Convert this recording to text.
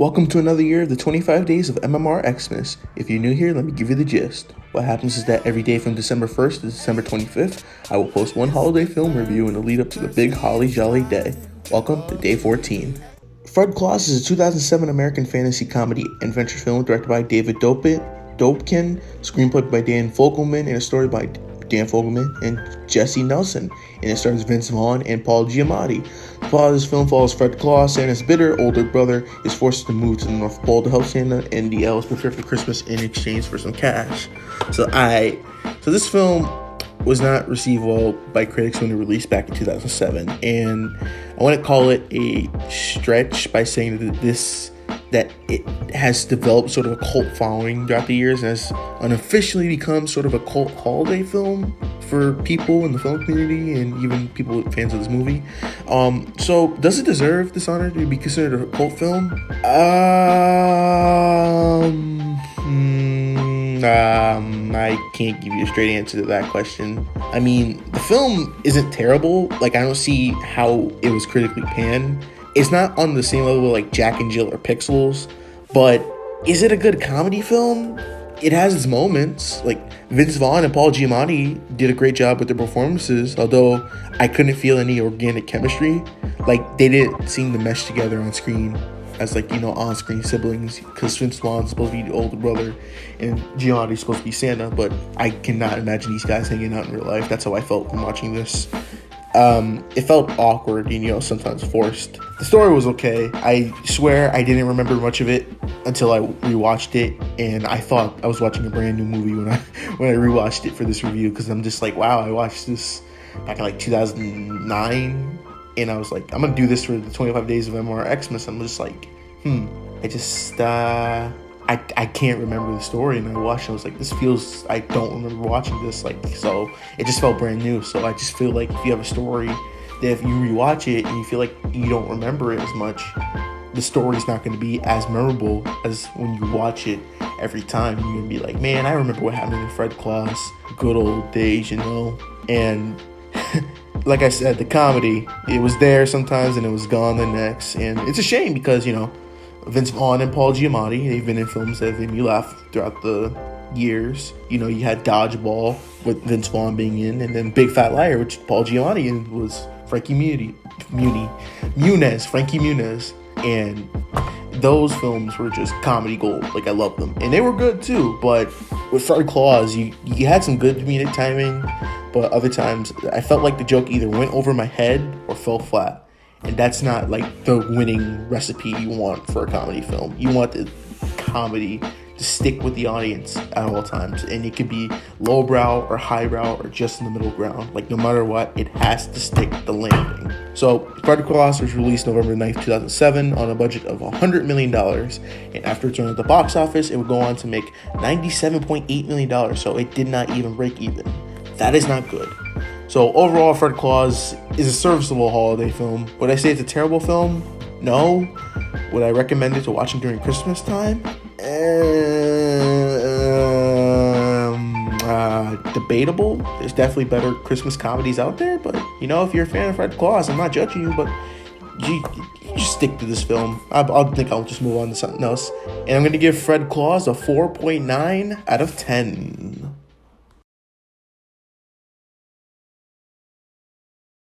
Welcome to another year of the 25 days of MMR Xmas. If you're new here, let me give you the gist. What happens is that every day from December 1st to December 25th, I will post one holiday film review in the lead up to the big holly jolly day. Welcome to day 14. Fred Claus is a 2007 American fantasy comedy adventure film directed by David Dobkin, screenplay by Dan Fogelman, and a story by Dan Fogelman and Jesse Nelson, and it stars Vince Vaughn and Paul Giamatti. The plot of this film follows Fred Claus. Santa's bitter older brother is forced to move to the North Pole to help Santa and the elves prepare for Christmas in exchange for some cash. So this film was not received well by critics when it released back in 2007, and I want to call it a stretch by saying that it has developed sort of a cult following throughout the years and has unofficially become sort of a cult holiday film for people in the film community and even people fans of this movie. So does it deserve this honor to be considered a cult film? I can't give you a straight answer to that question. I mean, the film isn't terrible. Like, I don't see how it was critically panned. It's not on the same level like Jack and Jill or Pixels, but is it a good comedy film? It has its moments. Like, Vince Vaughn and Paul Giamatti did a great job with their performances, although I couldn't feel any organic chemistry. Like, they didn't seem to mesh together on screen as, like, on-screen siblings, because Vince Vaughn's supposed to be the older brother and Giamatti's supposed to be Santa, but I cannot imagine these guys hanging out in real life. That's how I felt when watching this. It felt awkward and, sometimes forced. The story was okay. I swear I didn't remember much of it until I rewatched it, and I thought I was watching a brand new movie when I rewatched it for this review, because I'm just like, wow, I watched this back in like 2009, and I was like, I'm gonna do this for the 25 days of MMR Xmas. I'm just like, I can't remember the story, and I watched it. I was like, I don't remember watching this, so it just felt brand new. So I just feel like if you have a story that if you rewatch it and you feel like you don't remember it as much, the story's not going to be as memorable as when you watch it every time. You're going to be like, man, I remember what happened in Fred Claus, good old days, and like I said, the comedy, it was there sometimes and it was gone the next, and it's a shame because, Vince Vaughn and Paul Giamatti, they've been in films that have made me laugh throughout the years. You had Dodgeball with Vince Vaughn being in, and then Big Fat Liar, which Paul Giamatti was Frankie Muniz, and those films were just comedy gold. Like, I love them, and they were good too. But with Fred Claus, you had some good comedic timing, but other times I felt like the joke either went over my head or fell flat. And that's not like the winning recipe you want for a comedy film. You want the comedy to stick with the audience at all times. And it could be lowbrow or highbrow or just in the middle ground. Like, no matter what, it has to stick the landing. So, Fred Claus was released November 9th, 2007 on a budget of $100 million. And after its run at the box office, it would go on to make $97.8 million. So it did not even break even. That is not good. So overall, Fred Claus is a serviceable holiday film. Would I say it's a terrible film? No. Would I recommend it to watching during Christmas time? Debatable. There's definitely better Christmas comedies out there, but if you're a fan of Fred Claus, I'm not judging you, but you just stick to this film. I'll just move on to something else. And I'm going to give Fred Claus a 4.9 out of 10.